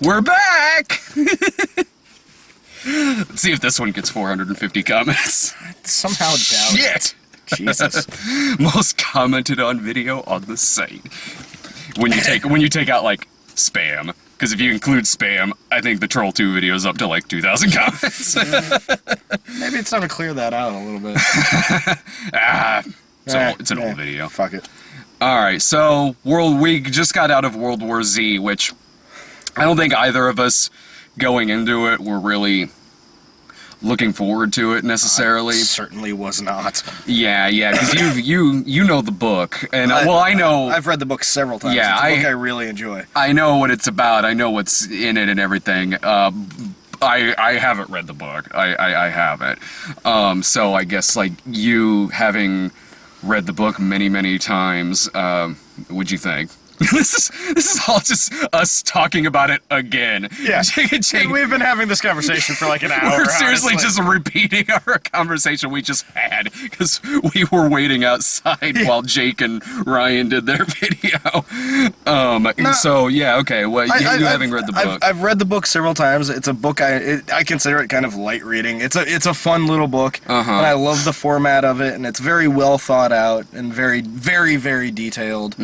We're back! Let's see if this one gets 450 comments. Somehow doubt Shit! Jesus. Most commented on video on the site. When you take out, like, spam. Because if you include spam, I think the Troll 2 video is up to, like, 2,000 comments. Maybe it's time to clear that out a little bit. It's an old video. Fuck it. Alright, so we just got out of World War Z, which I don't think either of us going into it were really looking forward to it necessarily. Certainly was not. Yeah, because you know the book, and I know I've read the book several times. Yeah, it's a book I really enjoy. I know what it's about. I know what's in it and everything. I haven't read the book. I haven't. So I guess like you having read the book many times, what'd you think? This is all just us talking about it again. Yeah, we've been having this conversation for like an hour. We're seriously just repeating our conversation we just had because we were waiting outside while Jake and Ryan did their video. So yeah, okay. Well, you having read the book? I've read the book several times. It's a book I consider it kind of light reading. It's a fun little book, and I love the format of it, and it's very well thought out and very detailed.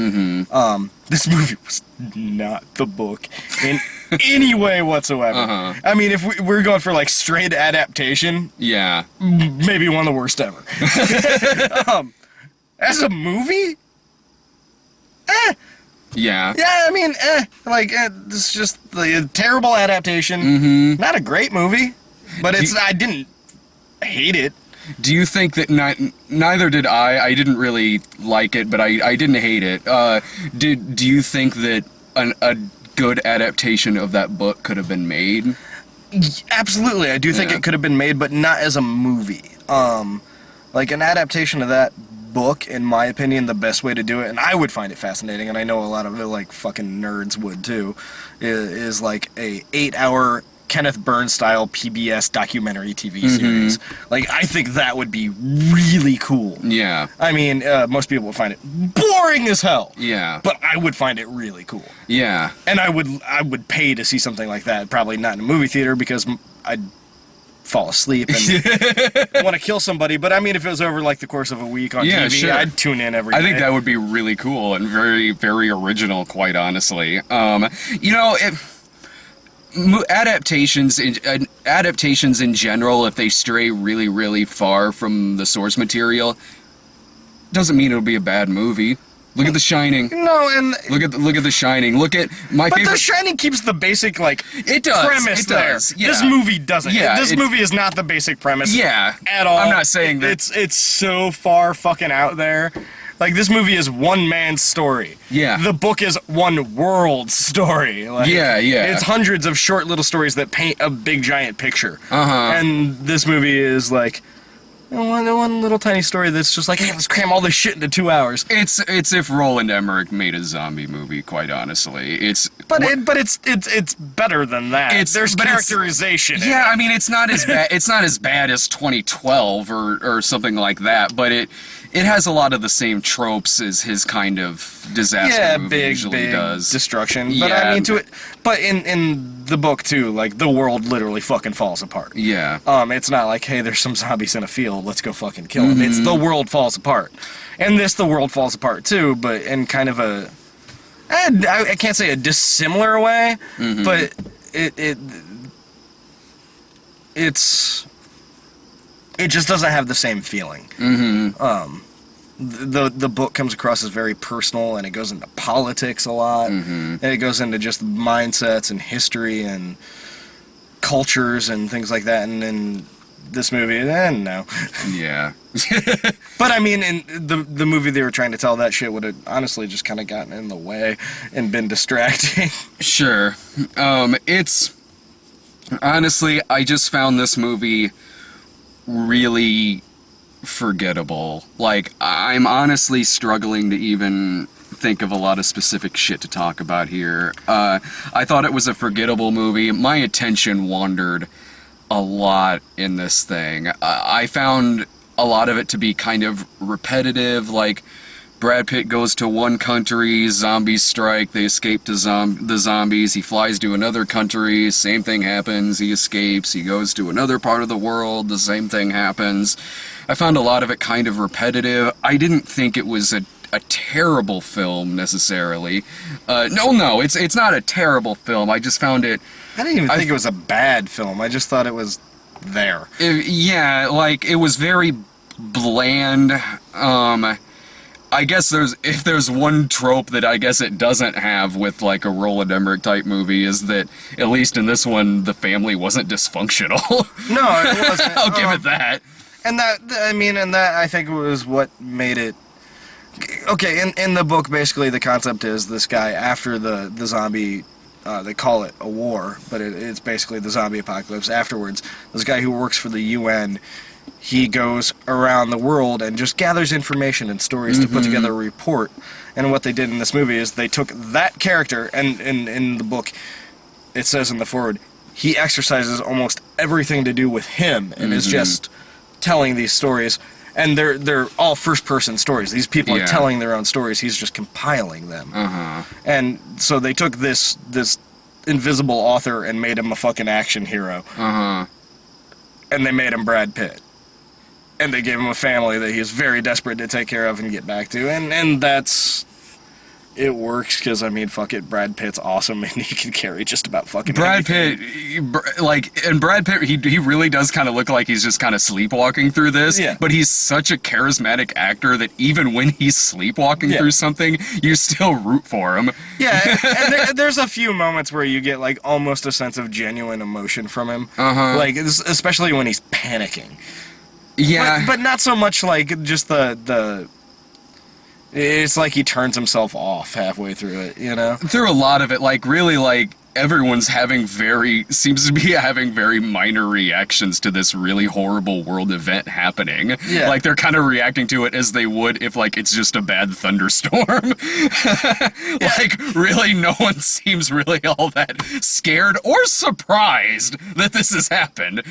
This movie was not the book in any way whatsoever. I mean, if we're going for like straight adaptation, yeah, maybe one of the worst ever. As a movie, yeah, I mean, it's just a terrible adaptation. Not a great movie, but I didn't hate it. Do you think that neither did I? I didn't really like it, but I didn't hate it. Do you think that a good adaptation of that book could have been made? Absolutely, I do think it could have been made, but not as a movie. Like an adaptation of that book, in my opinion, the best way to do it, and I would find it fascinating, and I know a lot of like fucking nerds would too, is like a 8-hour Kenneth Burns style PBS documentary TV series. Like, I think that would be really cool. Yeah. I mean, most people would find it boring as hell. Yeah. But I would find it really cool. Yeah. And I would pay to see something like that. Probably not in a movie theater because I'd fall asleep and want to kill somebody. But I mean, if it was over like the course of a week on TV, sure. I'd tune in every day. I think that would be really cool and very original, quite honestly. You know, adaptations in general, if they stray really far from the source material, doesn't mean it'll be a bad movie. Look at The Shining. No, and look at The Shining. Look at my favorite. But The Shining keeps the basic it does premise there. Yeah. This movie doesn't. Yeah, this movie is not the basic premise. Yeah, at all. I'm not saying that it's so far fucking out there. Like, this movie is one man's story. Yeah. The book is one world's story. Like, yeah. It's hundreds of short little stories that paint a big giant picture. And this movie is like one little tiny story that's just like, hey, let's cram all this shit into 2 hours. It's if Roland Emmerich made a zombie movie, quite honestly. It's better than that. There's characterization. Yeah, I mean, it's not as bad. It's not as bad as 2012 or something like that, but it has a lot of the same tropes as his kind of disaster movie usually does. Destruction. But I mean, but in the book too, like, the world literally fucking falls apart. Yeah. It's not like, hey, there's some zombies in a field, let's go fucking kill them. It's the world falls apart. And the world falls apart too, but in kind of I can't say a dissimilar way, but it just doesn't have the same feeling. The book comes across as very personal, and it goes into politics a lot, and it goes into just mindsets and history and cultures and things like that, and then this movie, no. Yeah. But I mean, in the movie they were trying to tell, that shit would have honestly just kind of gotten in the way and been distracting. Sure. It's honestly, I just found this movie really forgettable. Like, I'm honestly struggling to even think of a lot of specific shit to talk about here. I thought it was a forgettable movie. My attention wandered a lot in this thing. I found a lot of it to be kind of repetitive. Like, Brad Pitt goes to one country, zombies strike, they escape to the zombies, he flies to another country, same thing happens, he escapes, he goes to another part of the world, the same thing happens. I found a lot of it kind of repetitive. I didn't think it was a terrible film, necessarily. No, it's not a terrible film, I just found it... I didn't even think it was a bad film, I just thought it was there. Yeah, like, it was very bland. I guess if there's one trope that I guess it doesn't have with like a Roland Emmerich type movie is that at least in this one the family wasn't dysfunctional. No, it wasn't. I'll give it that. And that I think was what made it. Okay, in the book, basically the concept is this guy after the zombie. They call it a war, but it's basically the zombie apocalypse afterwards. This guy who works for the UN. He goes around the world and just gathers information and stories to put together a report. And what they did in this movie is they took that character, and in the book, it says in the foreword, he exercises almost everything to do with him and is just telling these stories. And they're all first-person stories. These people are telling their own stories. He's just compiling them. And so they took this invisible author and made him a fucking action hero. And they made him Brad Pitt. And they gave him a family that he is very desperate to take care of and get back to. And that's... It works, because, I mean, fuck it, Brad Pitt's awesome, and he can carry just about fucking Brad anything. Pitt, Brad Pitt, he really does kind of look like he's just kind of sleepwalking through this, but he's such a charismatic actor that even when he's sleepwalking through something, you still root for him. Yeah, and there's a few moments where you get, like, almost a sense of genuine emotion from him. Like, especially when he's panicking. Yeah. But not so much, like, just the it's like he turns himself off halfway through it, you know? Through a lot of it, like, really, like, everyone's seems to be having very minor reactions to this really horrible world event happening. Yeah. Like, they're kind of reacting to it as they would if, like, it's just a bad thunderstorm. Like, really, no one seems really all that scared or surprised that this has happened.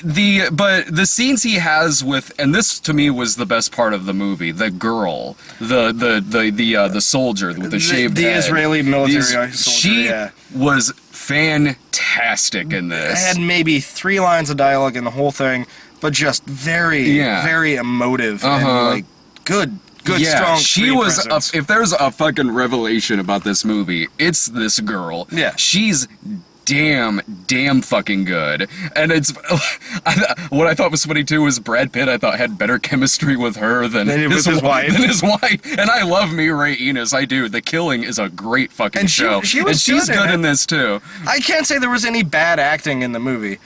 But the scenes he has with, and this to me was the best part of the movie, the girl, the soldier with the shaved head. The Israeli military soldier, she was fantastic in this. Had maybe 3 lines of dialogue in the whole thing, but just very emotive and like good, strong. She was. If there's a fucking revelation about this movie, it's this girl. Yeah, she's damn fucking good. And it's what I thought was funny too was Brad Pitt, I thought, had better chemistry with her than his wife. And I love Mireille Enos, I do. The Killing is a great fucking show. And she's good in this too. I can't say there was any bad acting in the movie.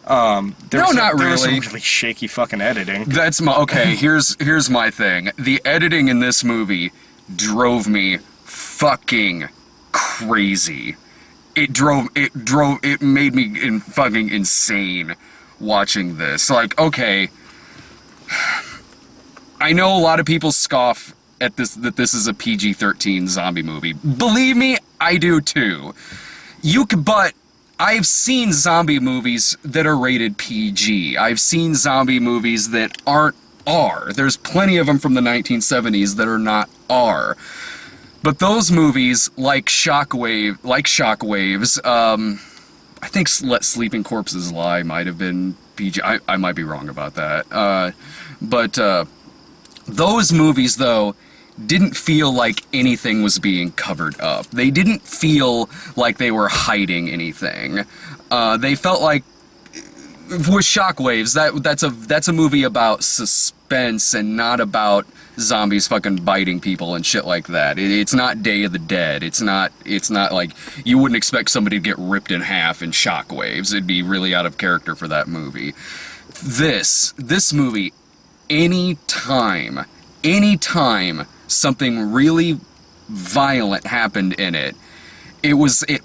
Not really. There was some really shaky fucking editing. That's my here's my thing. The editing in this movie drove me fucking crazy. It made me fucking insane watching this. Like, okay, I know a lot of people scoff at that this is a PG-13 zombie movie. Believe me, I do too. But I've seen zombie movies that are rated PG. I've seen zombie movies that aren't R. There's plenty of them from the 1970s that are not R. But those movies, like Shockwaves, I think Let Sleeping Corpses Lie might have been PG. I might be wrong about that. But those movies, though, didn't feel like anything was being covered up. They didn't feel like they were hiding anything. They felt like, with Shockwaves, that's a movie about suspense and not about zombies fucking biting people and shit like that. It's not Day of the Dead. It's not like you wouldn't expect somebody to get ripped in half in Shockwaves. It'd be really out of character for that movie. This movie, anytime something really violent happened in it,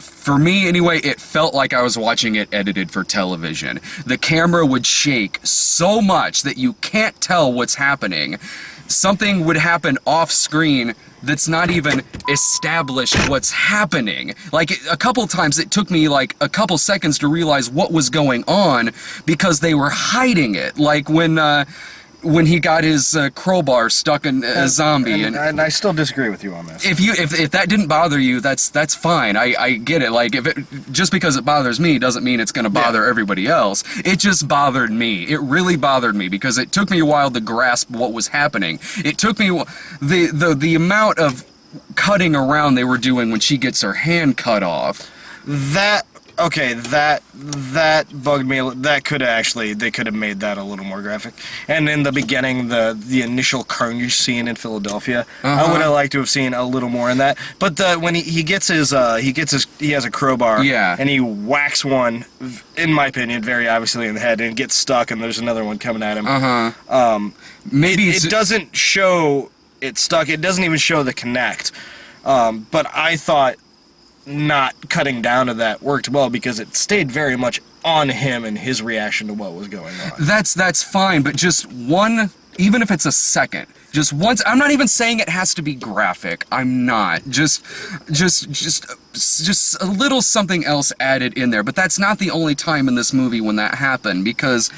for me anyway, it felt like I was watching it edited for television. The camera would shake so much that you can't tell what's happening. Something would happen off screen that's not even established what's happening. Like, a couple times it took me like a couple seconds to realize what was going on because they were hiding it. Like when when he got his crowbar stuck in a zombie, and I still disagree with you on this. if that didn't bother you, that's fine. I get it. Like, just because it bothers me doesn't mean it's going to bother everybody else. It just bothered me. It really bothered me because it took me a while to grasp what was happening. It took me the amount of cutting around they were doing when she gets her hand cut off. That bugged me. That could actually, they could have made that a little more graphic. And in the beginning, the initial carnage scene in Philadelphia, I would have liked to have seen a little more in that. But when he has a crowbar, and he whacks one, in my opinion, very obviously in the head, and it gets stuck, and there's another one coming at him. Maybe it doesn't show it stuck. It doesn't even show the connect. But I thought not cutting down to that worked well because it stayed very much on him and his reaction to what was going on. That's fine, but just one, even if it's a second, just once. I'm not even saying it has to be graphic. I'm not. Just a little something else added in there. But that's not the only time in this movie when that happened, because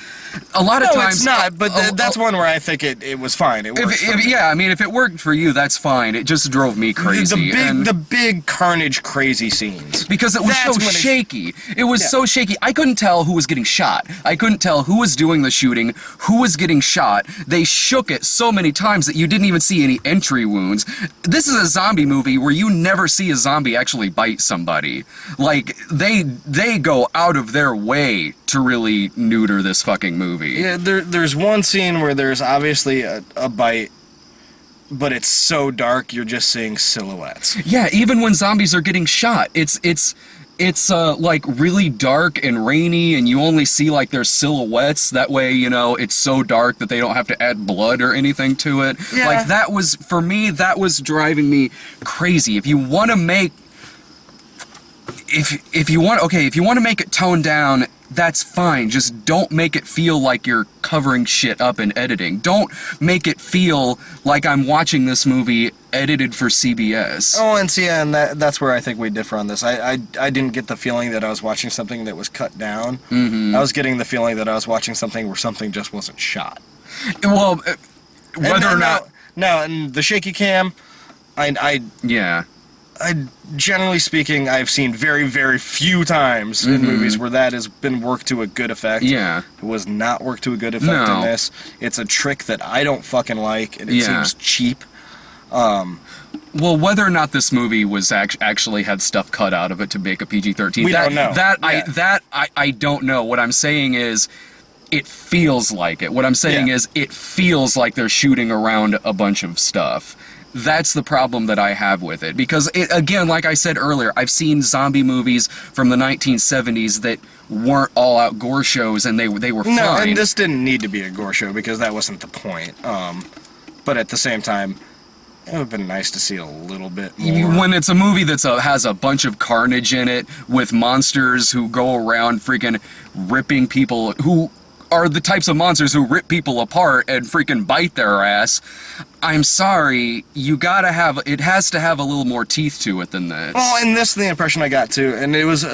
a lot of times... No, it's not, but that's one where I think it was fine. It worked for me. Yeah, I mean, if it worked for you, that's fine. It just drove me crazy. The big carnage crazy scenes. Because it was so shaky. It was so shaky. I couldn't tell who was getting shot. I couldn't tell who was doing the shooting, who was getting shot. They shook it so many times that you didn't even see any entry wounds. This is a zombie movie where you never see a zombie actually bite somebody. Like, they go out of their way to really neuter this fucking movie. Yeah, there's one scene where there's obviously a bite, but it's so dark you're just seeing silhouettes. Yeah, even when zombies are getting shot, it's like really dark and rainy, and you only see like their silhouettes. That way, you know, it's so dark that they don't have to add blood or anything to it. Yeah. Like, that was, for me, that was driving me crazy. If you want to make, if you want to make it toned down, that's fine. Just don't make it feel like you're covering shit up in editing. Don't make it feel like I'm watching this movie edited for CBS. Oh, and that's where I think we differ on this. I didn't get the feeling that I was watching something that was cut down. I was getting the feeling that I was watching something where something just wasn't shot. Well, whether or not... Now, in the shaky cam, generally speaking, I've seen very, very few times in movies where that has been worked to a good effect. Yeah. It was not worked to a good effect in this. It's a trick that I don't fucking like, and it seems cheap. Well, whether or not this movie was actually had stuff cut out of it to make a PG-13, we don't know. I don't know. What I'm saying is, it feels like it. What I'm saying is, it feels like they're shooting around a bunch of stuff. That's the problem that I have with it. Because, again, like I said earlier, I've seen zombie movies from the 1970s that weren't all-out gore shows, and they were fine. No, and this didn't need to be a gore show, because that wasn't the point. But at the same time, it would have been nice to see a little bit more. When it's a movie that has a bunch of carnage in it, with monsters who go around freaking ripping people, who are the types of monsters who rip people apart and freaking bite their ass, I'm sorry, it has to have a little more teeth to it than this. Oh, and this is the impression I got too, and it was,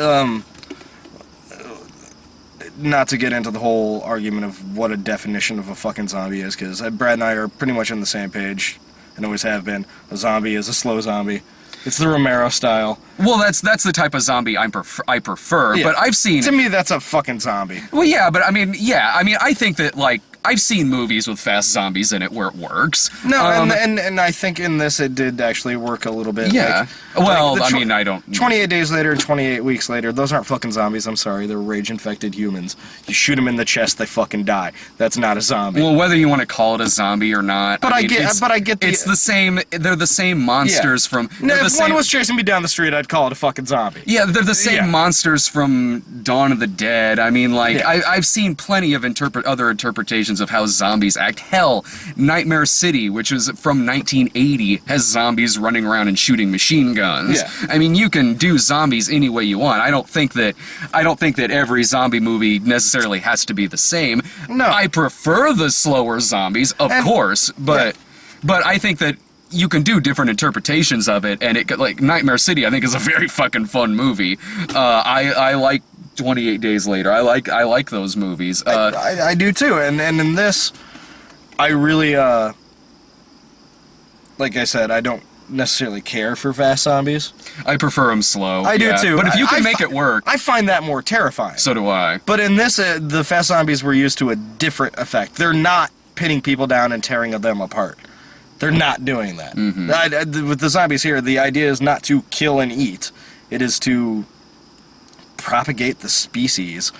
not to get into the whole argument of what a definition of a fucking zombie is, because Brad and I are pretty much on the same page, and always have been. A zombie is a slow zombie. It's the Romero style. Well, that's the type of zombie I prefer. Yeah. But I've seen... To me, that's a fucking zombie. Well, yeah, but I mean, I think that, like, I've seen movies with fast zombies in it where it works. No, and I think in this it did actually work a little bit. Yeah. I don't... 28 days later and 28 weeks later, those aren't fucking zombies, I'm sorry. They're rage-infected humans. You shoot them in the chest, they fucking die. That's not a zombie. Well, whether you want to call it a zombie or not... I get the... It's the same... They're the same monsters from... No, if one was chasing me down the street, I'd call it a fucking zombie. Yeah, they're the same monsters from Dawn of the Dead. I mean, like, I've seen plenty of other interpretations of how zombies act. Hell, Nightmare City, which is from 1980, has zombies running around and shooting machine guns. Yeah. I mean, you can do zombies any way you want. I don't think that every zombie movie necessarily has to be the same. No. I prefer the slower zombies, of course, but I think that you can do different interpretations of it, and like Nightmare City, I think, is a very fucking fun movie. I like 28 Days Later. I like those movies. I do too, and in this, I really, like I said, I don't necessarily care for fast zombies. I prefer them slow. I do too. But if you can I make it work, I find that more terrifying. so do I. But in this, the fast zombies were used to a different effect. They're not pinning people down and tearing them apart. They're not doing that. With the zombies here, the idea is not to kill and eat. It is to propagate the species.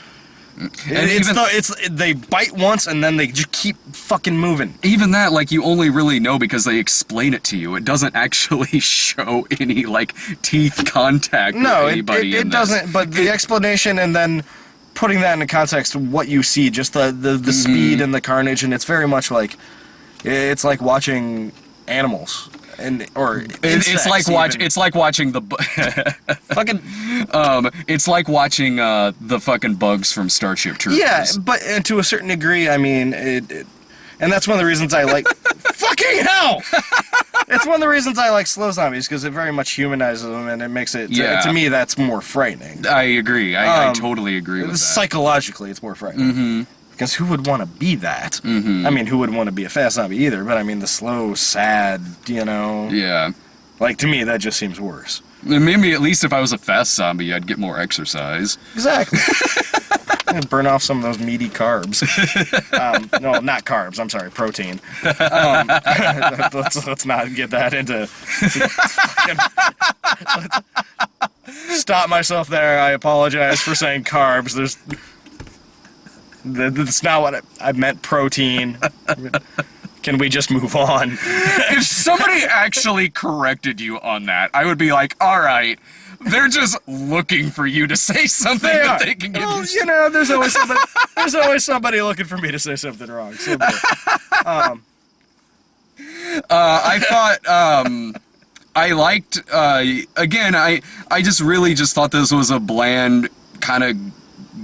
They bite once and then they just keep fucking moving. Even that, like, you only really know because they explain it to you. It doesn't actually show any, like, teeth contact with anybody it doesn't, but the explanation and then putting that into context of what you see, just the speed and the carnage, and it's very much like, it's like watching animals. It's like watching the fucking it's like watching the fucking bugs from Starship Troopers. Yeah, but to a certain degree, I mean, and that's one of the reasons I like. Fucking hell! It's one of the reasons I like slow zombies, because it very much humanizes them and it makes it. To me, that's more frightening. I agree. I totally agree with that. Psychologically, it's more frightening. Because who would want to be that? I mean, who would want to be a fast zombie either? But I mean, the slow, sad, Yeah. Like, to me, that just seems worse. Maybe at least if I was a fast zombie, I'd get more exercise. Exactly. And burn off some of those meaty carbs. No, not carbs. I'm sorry, protein. Let's not get that into. Stop myself there. I apologize for saying carbs. That's not what I meant. Protein. Can we just move on? If somebody actually corrected you on that, I would be like, all right, they're just looking for you to say something that they can give you. There's always somebody looking for me to say something wrong. So, I thought I liked again. I just really just thought this was a bland kind of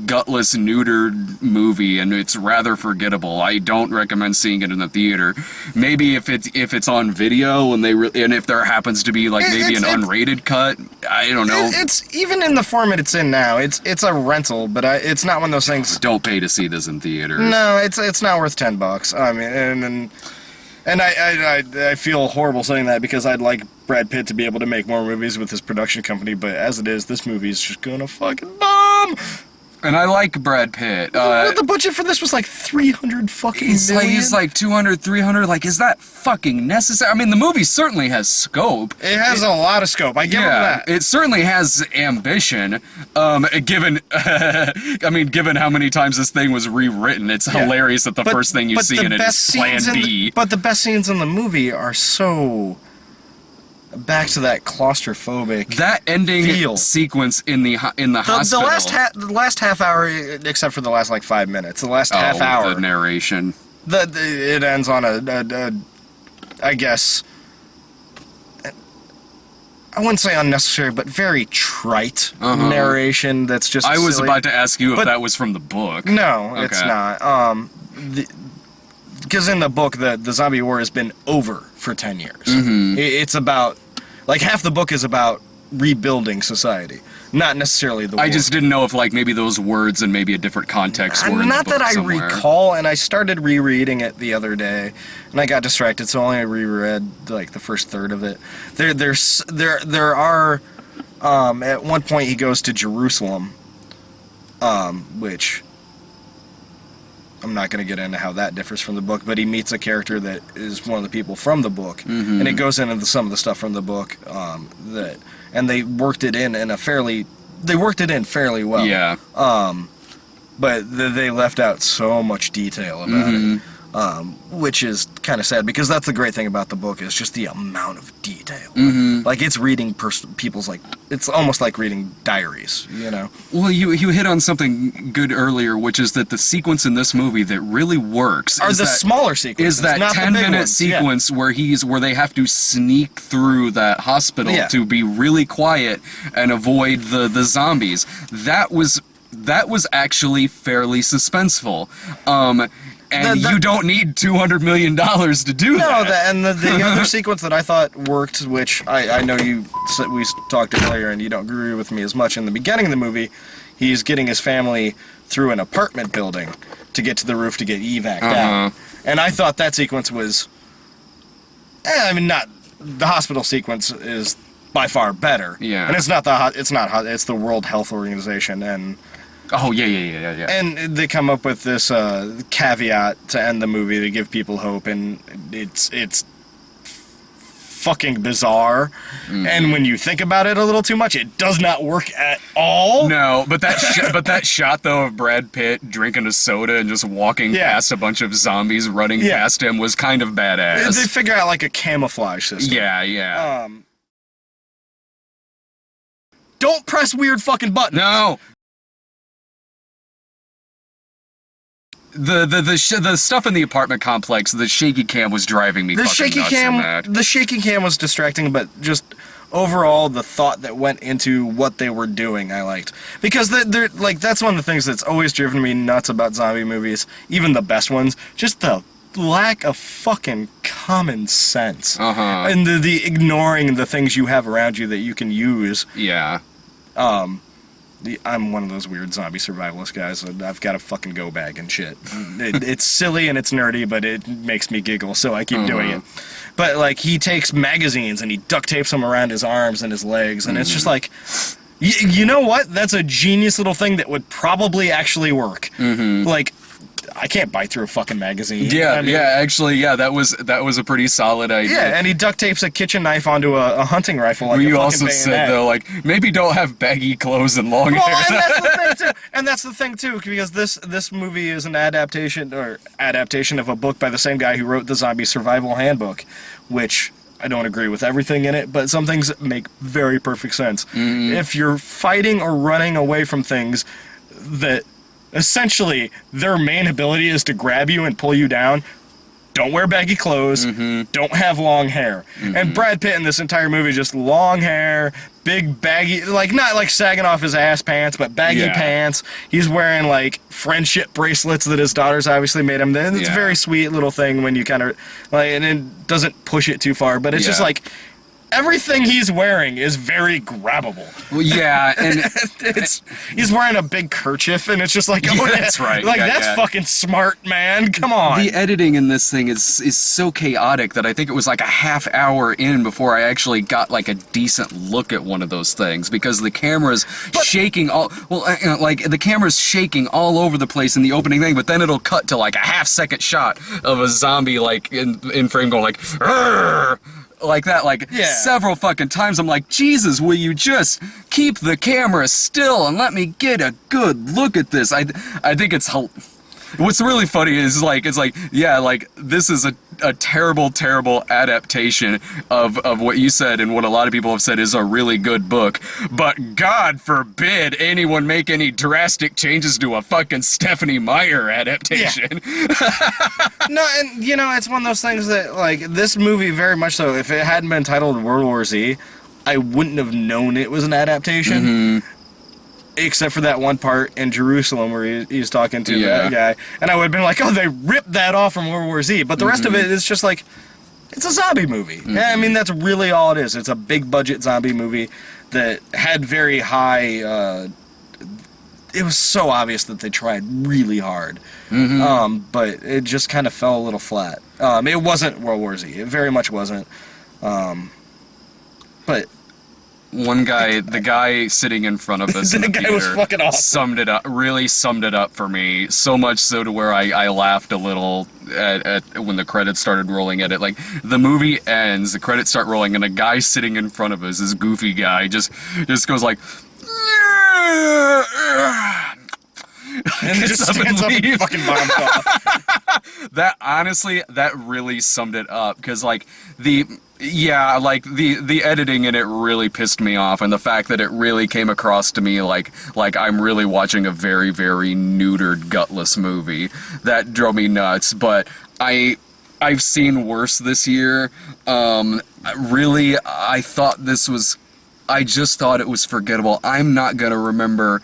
gutless, neutered movie, and it's rather forgettable. I don't recommend seeing it in the theater. Maybe if it's on video and if there happens to be like maybe an unrated cut, I don't know. It's even in the format it's in now. It's a rental, but it's not one of those things. Don't pay to see this in theaters. No, it's not worth $10. I mean, and I feel horrible saying that because I'd like Brad Pitt to be able to make more movies with his production company, but as it is, this movie is just gonna fucking bomb. And I like Brad Pitt. The budget for this was like 300 fucking million. He's like 200, 300. Like, is that fucking necessary? I mean, the movie certainly has scope. It has a lot of scope. I give him that. It certainly has ambition. Given how many times this thing was rewritten, it's hilarious that the first thing you see in it is Plan B. But the best scenes in the movie are so back to that claustrophobic that ending sequence in the hospital. The last half hour, except for the last like 5 minutes. The last half hour. The narration. It ends on I guess, I wouldn't say unnecessary, but very trite narration. That's just. I was silly. about to ask you if that was from the book. No, it's not. Because in the book, the zombie war has been over for 10 years. It's about, like, half the book is about rebuilding society, not necessarily the war. I just didn't know if, like, maybe those words and maybe a different context were in not the book that I somewhere. recall, and I started rereading it the other day, and I got distracted, so I only reread, like, the first third of it. There are, at one point he goes to Jerusalem, which I'm not going to get into how that differs from the book, but he meets a character that is one of the people from the book, and it goes into some of the stuff from the book and they worked it in fairly well. Yeah. But they left out so much detail about it, which is kind of sad, because that's the great thing about the book is just the amount of detail. Like, it's reading people's, like, it's almost like reading diaries, Well, you hit on something good earlier, which is that the sequence in this movie that really works are the smaller sequences. Is that 10-minute sequence where they have to sneak through that hospital to be really quiet and avoid the zombies. That was actually fairly suspenseful. And you don't need $200 million to do that. No, and the other sequence that I thought worked, which I know we talked earlier and you don't agree with me as much, in the beginning of the movie, he's getting his family through an apartment building to get to the roof to get evac'd out. And I thought that sequence was, I mean, not the hospital sequence is by far better. Yeah. And it's the World Health Organization, and Oh yeah. and they come up with this caveat to end the movie to give people hope, and it's fucking bizarre. And when you think about it a little too much, it does not work at all. No, but that shot though of Brad Pitt drinking a soda and just walking past a bunch of zombies running past him was kind of badass. They figure out like a camouflage system. Yeah. Don't press weird fucking buttons. No. The stuff in the apartment complex, the shaky cam was driving me fucking nuts in that. The shaky cam was distracting, but just overall the thought that went into what they were doing I liked. Because they're like, that's one of the things that's always driven me nuts about zombie movies, even the best ones, just the lack of fucking common sense. And the ignoring the things you have around you that you can use. Yeah. I'm one of those weird zombie survivalist guys. I've got a fucking go bag and shit. It's silly and it's nerdy, but it makes me giggle, so I keep doing it. But like, he takes magazines and he duct tapes them around his arms and his legs, and it's just like, you know what? That's a genius little thing that would probably actually work. Like, I can't bite through a fucking magazine. Yeah, that was a pretty solid idea. Yeah, and he duct tapes a kitchen knife onto a hunting rifle. Like you also said though, like, maybe don't have baggy clothes and long hair. And that's the thing too, because this movie is an adaptation of a book by the same guy who wrote the Zombie Survival Handbook, which I don't agree with everything in it, but some things make very perfect sense. If you're fighting or running away from things that essentially their main ability is to grab you and pull you down, don't wear baggy clothes, don't have long hair. And Brad Pitt in this entire movie, just long hair, big baggy, like, not like sagging off his ass pants, but baggy pants. He's wearing like friendship bracelets that his daughters obviously made him. Then it's a very sweet little thing when you kind of like, and it doesn't push it too far, but it's just like, everything he's wearing is very grabbable. Well, yeah, and he's wearing a big kerchief, and it's just like, oh, that's right. Like, that's fucking smart, man. Come on. The editing in this thing is so chaotic that I think it was like a half hour in before I actually got like a decent look at one of those things, because the camera's shaking the camera's shaking all over the place in the opening thing, but then it'll cut to like a half-second shot of a zombie like in frame going like, "Arr!" Like that, several fucking times. I'm like, Jesus, will you just keep the camera still and let me get a good look at this? I think it's what's really funny is this is a terrible adaptation of what you said and what a lot of people have said is a really good book, but God forbid anyone make any drastic changes to a fucking Stephanie Meyer adaptation. No, and it's one of those things that, like, this movie very much so, if it hadn't been titled World War Z, I wouldn't have known it was an adaptation. Except for that one part in Jerusalem where he's talking to that guy. And I would have been like, oh, they ripped that off from World War Z. But the rest of it is just like, it's a zombie movie. I mean, that's really all it is. It's a big budget zombie movie that had very high... it was so obvious that they tried really hard. But it just kind of fell a little flat. It wasn't World War Z. It very much wasn't. But... the guy sitting in front of us in the theater was fucking awesome. Really summed it up for me, so much so to where I laughed a little at when the credits started rolling at it. Like, the movie ends, the credits start rolling, and a guy sitting in front of us, this goofy guy, just goes like, and just stands up and fucking bombs off. That, honestly, that really summed it up, because like the editing in it really pissed me off, and the fact that it really came across to me like I'm really watching a very, very neutered, gutless movie. That drove me nuts. But I've seen worse this year. Really, I just thought it was forgettable. I'm not gonna remember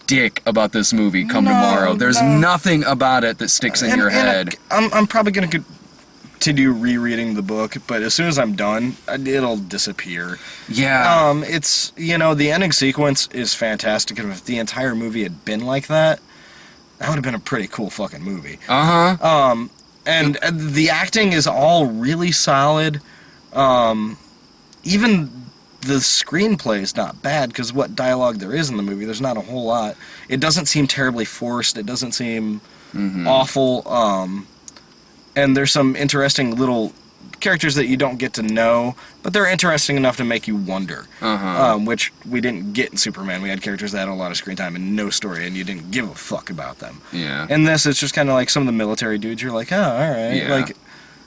dick about this movie come tomorrow. There's nothing about it that sticks in your head. I'm probably gonna continue rereading the book, but as soon as I'm done, it'll disappear. Yeah. It's, the ending sequence is fantastic, and if the entire movie had been like that, that would have been a pretty cool fucking movie. And the acting is all really solid. Even the screenplay is not bad, because what dialogue there is in the movie, there's not a whole lot. It doesn't seem terribly forced. It doesn't seem awful. And there's some interesting little characters that you don't get to know, but they're interesting enough to make you wonder. Which we didn't get in Superman. We had characters that had a lot of screen time and no story, and you didn't give a fuck about them. Yeah. In this, it's just kind of like some of the military dudes. You're like, oh, all right, Yeah. like,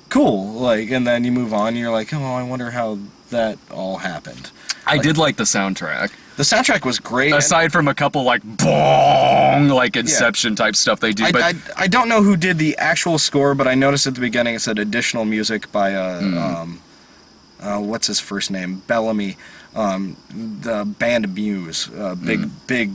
cool. Like, and then you move on. And you're like, oh, I wonder how that all happened. I did like the soundtrack. The soundtrack was great. Aside from a couple like bong, like Inception type stuff they do, but I don't know who did the actual score, but I noticed at the beginning it said additional music by what's his first name? Bellamy, the band Muse, big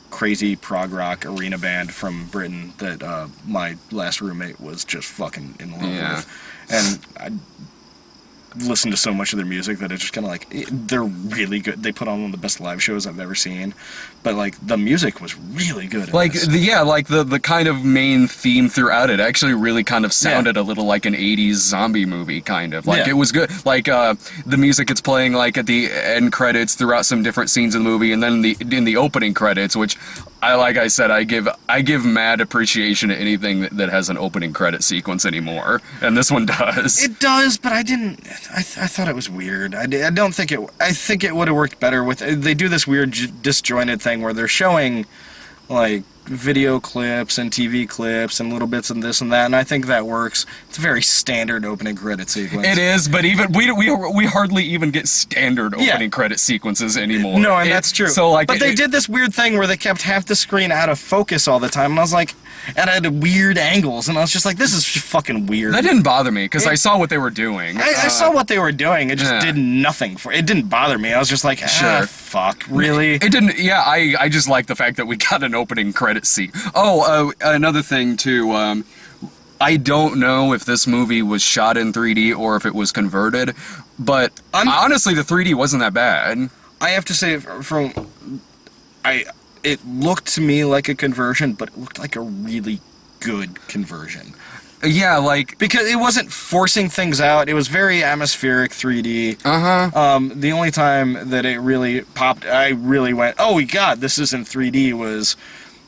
crazy prog rock arena band from Britain that my last roommate was just fucking in love with, and I listened to so much of their music that it's just kind of like, they're really good. They put on one of the best live shows I've ever seen, but like the music was really good. Like the kind of main theme throughout it actually really kind of sounded a little like an 80s zombie movie kind of. Like it was good. Like the music it's playing like at the end credits throughout some different scenes of the movie, and then in the opening credits, which I said I give mad appreciation to anything that has an opening credit sequence anymore, and this one does. It does, but I didn't. I thought it was weird. I don't think it. I think it would have worked better with. They do this weird disjointed thing where they're showing like video clips and TV clips and little bits and this and that, and I think that works. It's a very standard opening credit sequence. It is, but even we hardly even get standard opening credit sequences anymore. No, and that's true. So like, but they did this weird thing where they kept half the screen out of focus all the time, and I was like, and I had weird angles, and I was just like, this is just fucking weird. That didn't bother me because I saw what they were doing. I saw what they were doing. It just did nothing for. It didn't bother me. I was just like, fuck, really? It didn't. Yeah, I just like the fact that we got an opening credit scene. Oh, another thing too. I don't know if this movie was shot in 3D or if it was converted, but honestly, the 3D wasn't that bad. I have to say, it looked to me like a conversion, but it looked like a really good conversion. Yeah, like, because it wasn't forcing things out. It was very atmospheric 3D. The only time that it really popped, I really went, oh my god, this isn't 3D, was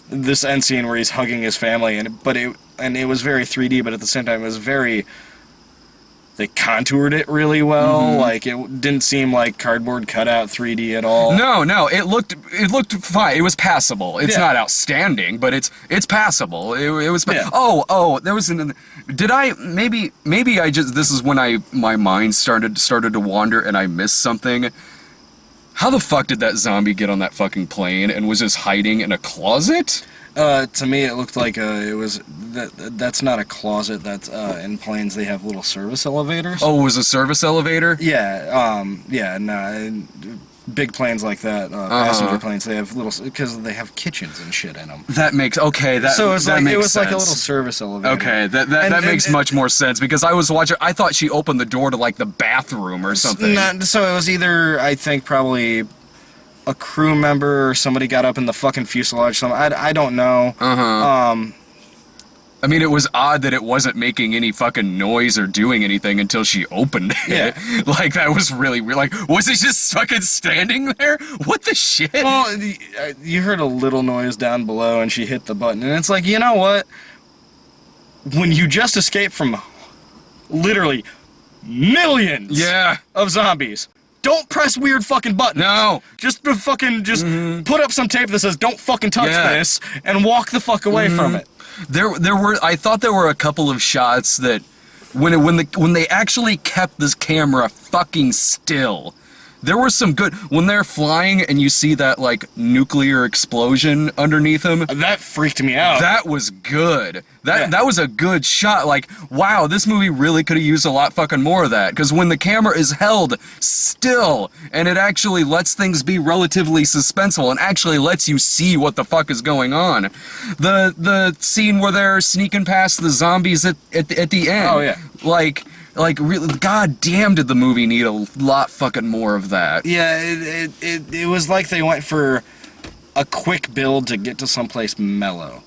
this end scene where he's hugging his family, and it was very 3D, but at the same time it was very, they contoured it really well. Like, it didn't seem like cardboard cutout 3D at all. No, it looked fine. It was passable. It's not outstanding, but it's passable. It was. Oh, there was an. Did I maybe I just, this is when my mind started to wander and I missed something. How the fuck did that zombie get on that fucking plane and was just hiding in a closet? To me, it looked like it was that's not a closet. That's in planes they have little service elevators. Oh, it was a service elevator? Yeah. Big planes like that, passenger planes, they have little, because they have kitchens and shit in them. That makes so it was like sense. Like a little service elevator. Okay, that makes much more sense, because I was watching. I thought she opened the door to like the bathroom or something. So it was either, I think, probably a crew member or somebody got up in the fucking fuselage. I don't know. I mean, it was odd that it wasn't making any fucking noise or doing anything until she opened it. Yeah. Like, that was really weird. Like, was it just fucking standing there? What the shit? Well, you heard a little noise down below and she hit the button. And it's like, you know what? When you just escaped from literally millions of zombies, don't press weird fucking buttons. No. Just put up some tape that says, don't fucking touch this, and walk the fuck away from it. I thought there were a couple of shots that when they actually kept this camera fucking still, there were some good, when they're flying and you see that like nuclear explosion underneath them. That freaked me out. That was good. That was a good shot. Like, wow, this movie really could have used a lot fucking more of that. Because when the camera is held still and it actually lets things be relatively suspenseful and actually lets you see what the fuck is going on. The scene where they're sneaking past the zombies at the end. Oh yeah. Like, really, god damn, did the movie need a lot fucking more of that. Yeah, it was like they went for a quick build to get to someplace mellow.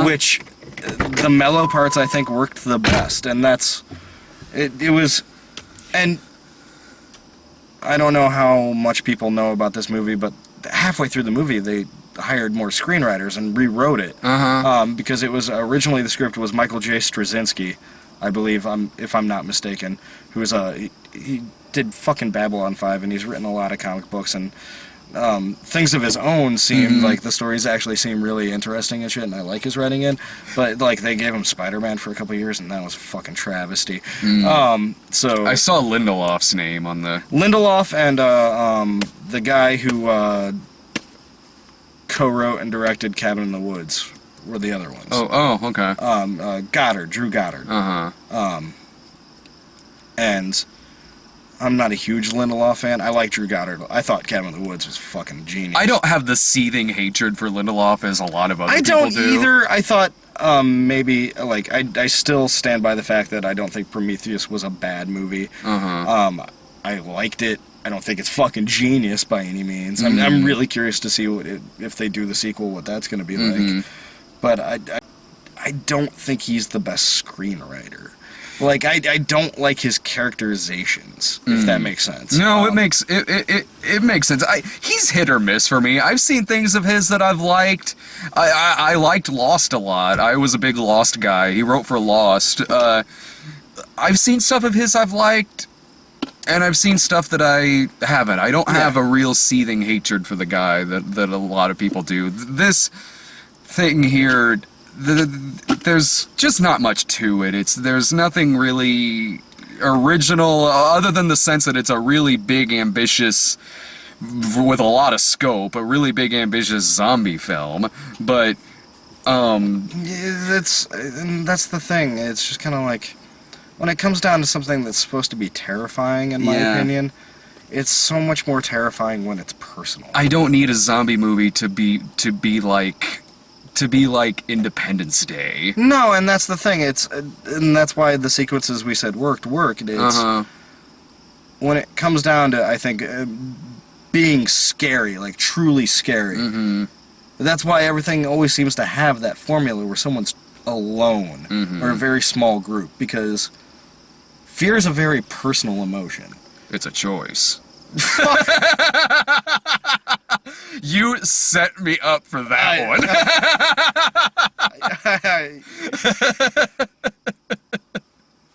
Which the mellow parts I think worked the best, and that's it was. And I don't know how much people know about this movie, but halfway through the movie they hired more screenwriters and rewrote it. Because it was originally, the script was Michael J. Straczynski, I believe, if I'm not mistaken, who is he did fucking Babylon 5, and he's written a lot of comic books, and things of his own seem like the stories actually seem really interesting and shit, and I like his writing in. But like they gave him Spider-Man for a couple years, and that was a fucking travesty. So I saw Lindelof's name on the Lindelof and the guy who co-wrote and directed Cabin in the Woods were the other ones. Okay. Goddard, Drew Goddard. And I'm not a huge Lindelof fan. I like Drew Goddard. I thought Cabin in the Woods was fucking genius. I don't have the seething hatred for Lindelof as a lot of other people do. I don't either. I thought maybe, like, I still stand by the fact that I don't think Prometheus was a bad movie. I liked it. I don't think it's fucking genius by any means. I'm really curious to see if they do the sequel, what that's going to be like. But I don't think he's the best screenwriter. Like, I don't like his characterizations, if that makes sense. No, it makes sense. He's hit or miss for me. I've seen things of his that I've liked. I liked Lost a lot. I was a big Lost guy. He wrote for Lost. I've seen stuff of his I've liked, and I've seen stuff that I haven't. I don't have a real seething hatred for the guy that a lot of people do. This thing here, there's just not much to it. There's nothing really original other than the sense that it's a really big, ambitious, with a lot of scope, a really big, ambitious zombie film. But that's the thing. It's just kind of like, when it comes down to something that's supposed to be terrifying, in my opinion, it's so much more terrifying when it's personal. I don't need a zombie movie to be like Independence Day. No, and that's the thing. And that's why the sequences we said worked. It's when it comes down to, I think, being scary, like truly scary. That's why everything always seems to have that formula where someone's alone or a very small group, because fear is a very personal emotion. It's a choice. You set me up for that one.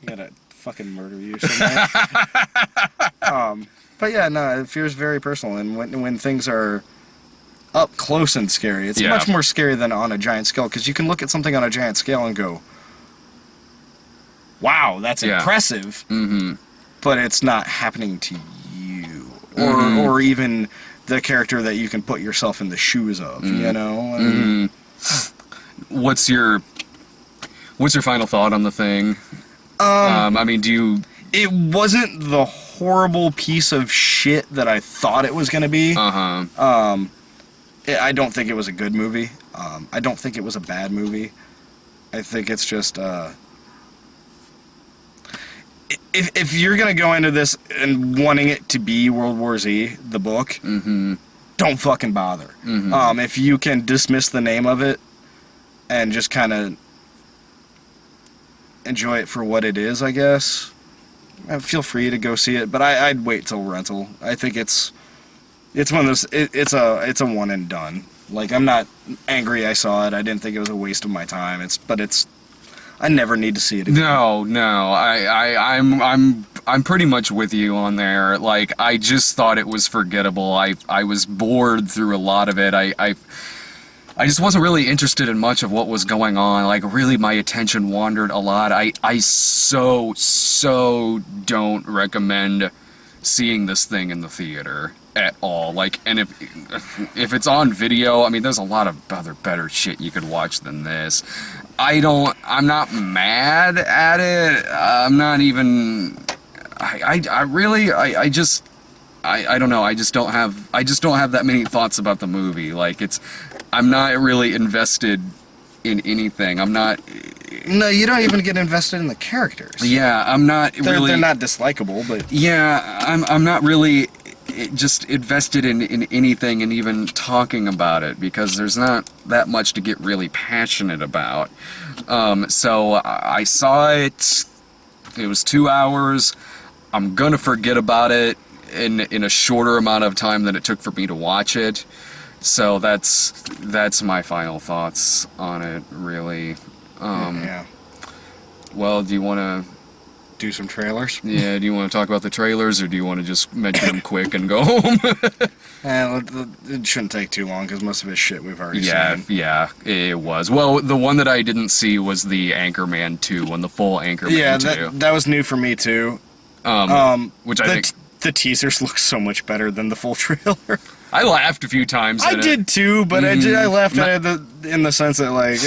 I'm gonna fucking murder you someday. But yeah, no, fear is very personal, and when things are up close and scary, it's much more scary than on a giant scale, because you can look at something on a giant scale and go, wow, that's impressive, but it's not happening to you, or even the character that you can put yourself in the shoes of, you know? What's your final thought on the thing? I mean, It wasn't the horrible piece of shit that I thought it was going to be. I don't think it was a good movie. I don't think it was a bad movie. I think it's just, if you're going to go into this and wanting it to be World War Z, the book, don't fucking bother. If you can dismiss the name of it and just kind of enjoy it for what it is, I guess, feel free to go see it. But I'd wait till rental. I think it's one of those. It's a one and done. Like, I'm not angry I saw it. I didn't think it was a waste of my time. I never need to see it again. No. I'm pretty much with you on there. Like, I just thought it was forgettable. I was bored through a lot of it. I just wasn't really interested in much of what was going on. Like, really, my attention wandered a lot. I so don't recommend seeing this thing in the theater at all. Like, and if it's on video, I mean, there's a lot of other better shit you could watch than this. I'm not mad at it. I'm not even, I don't know. I just don't have that many thoughts about the movie. Like, I'm not really invested in anything. I'm not. No, you don't even get invested in the characters. Yeah, I'm not really. They're not dislikable, but. Yeah, I'm not really just invested in anything and even talking about it, because there's not that much to get really passionate about. So I saw it. It was 2 hours. I'm gonna forget about it in a shorter amount of time than it took for me to watch it. So that's my final thoughts on it, really. Yeah. Well, do you want to... Do some trailers? Yeah, do you want to talk about the trailers, or do you want to just mention them quick and go home? It shouldn't take too long, because most of it's shit we've already seen. Yeah, it was. Well, the one that I didn't see was the Anchorman 2 one, the full Anchorman 2. That was new for me, too. Which I think... The teasers look so much better than the full trailer. I laughed a few times. I did too, but I laughed at it in the sense that, like,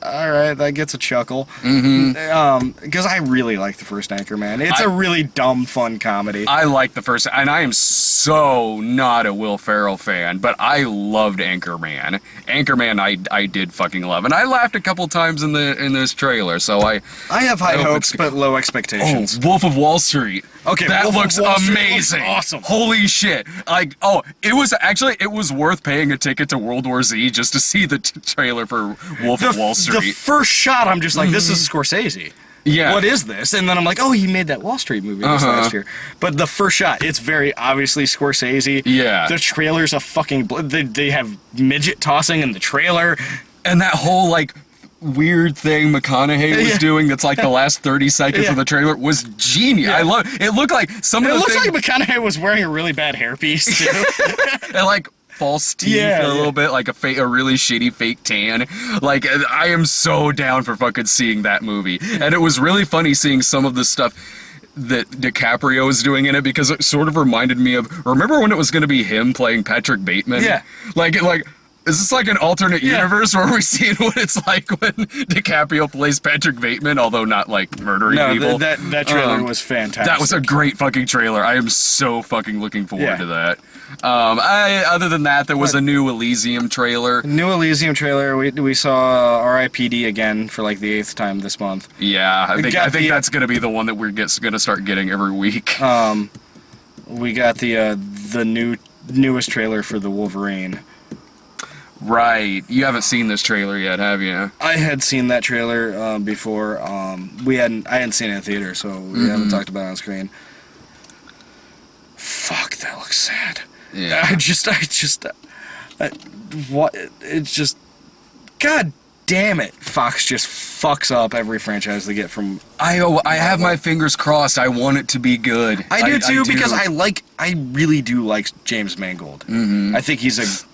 all right, that gets a chuckle. Because I really like the first Anchorman. It's a really dumb, fun comedy. I like the first, and I am so not a Will Ferrell fan, but I loved Anchorman. Anchorman, I did fucking love, and I laughed a couple times in this trailer. So I have high hopes but low expectations. Oh, Wolf of Wall Street. Okay, that Wolf looks of Wall Street amazing. looks awesome. Holy shit! Like, it was worth paying a ticket to World War Z just to see the trailer for Wolf of Wall Street. The first shot, I'm just like, this is Scorsese. Yeah. What is this? And then I'm like, oh, he made that Wall Street movie this last year. But the first shot, it's very obviously Scorsese. Yeah. The trailer's a fucking... They have midget tossing in the trailer. And that whole, like, weird thing McConaughey was doing that's like the last 30 seconds of the trailer was genius. I love it. It looked like some of the things... It looks like McConaughey was wearing a really bad hairpiece, too. And, like, false teeth a little bit, like a really shitty fake tan. Like, I am so down for fucking seeing that movie. And it was really funny seeing some of the stuff that DiCaprio was doing in it, because it sort of reminded me of, remember when it was going to be him playing Patrick Bateman? Yeah. Like, is this like an alternate universe where we're seeing what it's like when DiCaprio plays Patrick Bateman, although not like murdering people? That trailer was fantastic. That was a great fucking trailer. I am so fucking looking forward to that. Other than that, there was a new Elysium trailer. New Elysium trailer. We saw R.I.P.D. again for like the 8th time this month. Yeah, I think that's gonna be the one that we're gonna start getting every week. We got the newest trailer for the Wolverine. Right. You haven't seen this trailer yet, have you? I had seen that trailer before. I hadn't seen it in theater, so we haven't talked about it on screen. Fuck, that looks sad. Yeah. God damn it. Fox just fucks up every franchise they get from... I have my fingers crossed. I want it to be good. I do too, because I really do like James Mangold. I think he's a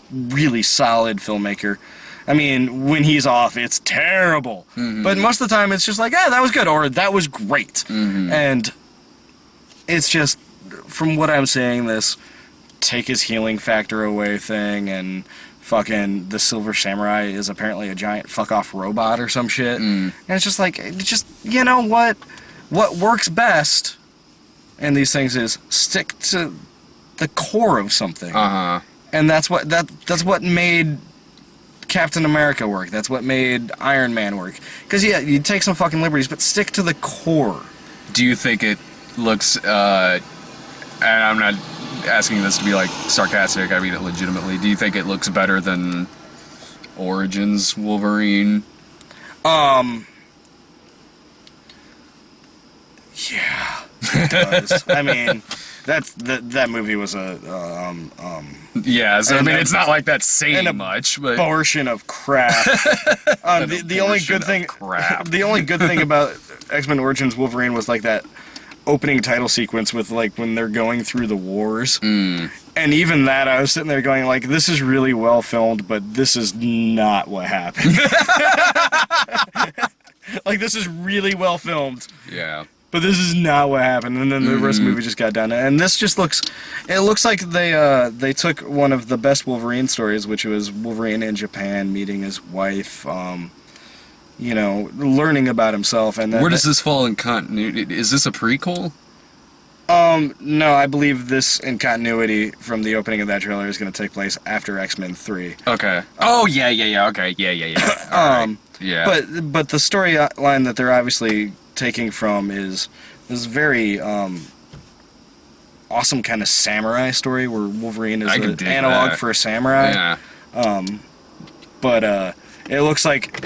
really solid filmmaker. I mean, when he's off, it's terrible. But most of the time, it's just like, that was good, or that was great. And it's just, from what I'm saying, this take his healing factor away thing, and fucking the Silver Samurai is apparently a giant fuck-off robot or some shit. And it's just like, you know what? What works best in these things is stick to the core of something. And that's what made Captain America work. That's what made Iron Man work. Because, you take some fucking liberties, but stick to the core. Do you think it looks, and I'm not asking this to be, like, sarcastic, I mean it legitimately, do you think it looks better than Origins Wolverine? Yeah, it does. I mean... That movie was yeah, so, I mean, it's not like that's saying much, but... abortion of crap. The only good thing about X-Men Origins Wolverine was, like, that opening title sequence with, like, when they're going through the wars. And even that, I was sitting there going, like, this is really well filmed, but this is not what happened. Like, this is really well filmed. Yeah. But this is not what happened, and then the rest of the movie just got done. And this just looks like they took one of the best Wolverine stories, which was Wolverine in Japan meeting his wife, learning about himself. And then where does this fall in continuity? Is this a prequel? No, I believe this in continuity from the opening of that trailer is going to take place after X-Men 3. Okay. Oh, yeah, okay, yeah. Right. Yeah. But the storyline that they're obviously taking from is very awesome kind of samurai story where Wolverine is I can an dig analog that. for a samurai. Yeah. But it looks like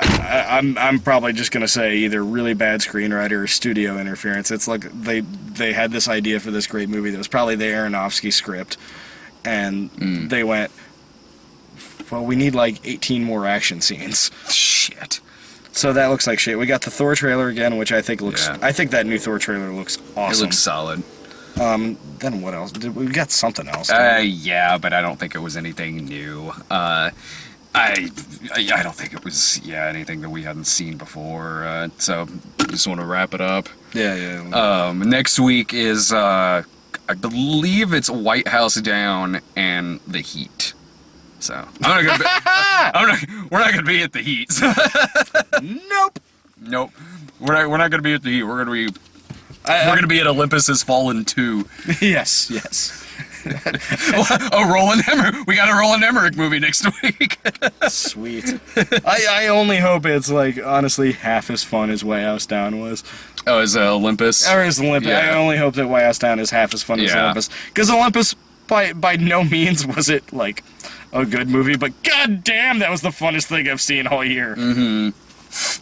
I'm probably just gonna say either really bad screenwriter or studio interference. It's like they had this idea for this great movie that was probably the Aronofsky script, and they went, well, we need like 18 more action scenes. Shit. So that looks like shit. We got the Thor trailer again, which I think looks. Yeah. I think that new Thor trailer looks awesome. It looks solid. Then what else? We got something else. Yeah, but I don't think it was anything new. I don't think it was anything that we hadn't seen before. So just want to wrap it up. Yeah. Next week is I believe it's White House Down and The Heat. So I'm not gonna we're not gonna be at The Heat. Nope. Nope. We're not gonna be at The Heat. We're gonna be at Olympus Has Fallen 2. Yes. Oh, Roland Emmerich. We got a Roland Emmerich movie next week. Sweet. I only hope it's like honestly half as fun as White House Down was. Oh, is Olympus? Or is Olympus? Yeah. I only hope that White House Down is half as fun as Yeah. Olympus, because Olympus by no means was it like a good movie, but god damn, that was the funnest thing I've seen all year.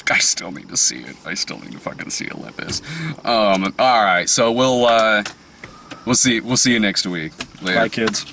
I still need to see it. I still need to fucking see Olympus. All right. So we'll see you next week. Later. Bye, kids.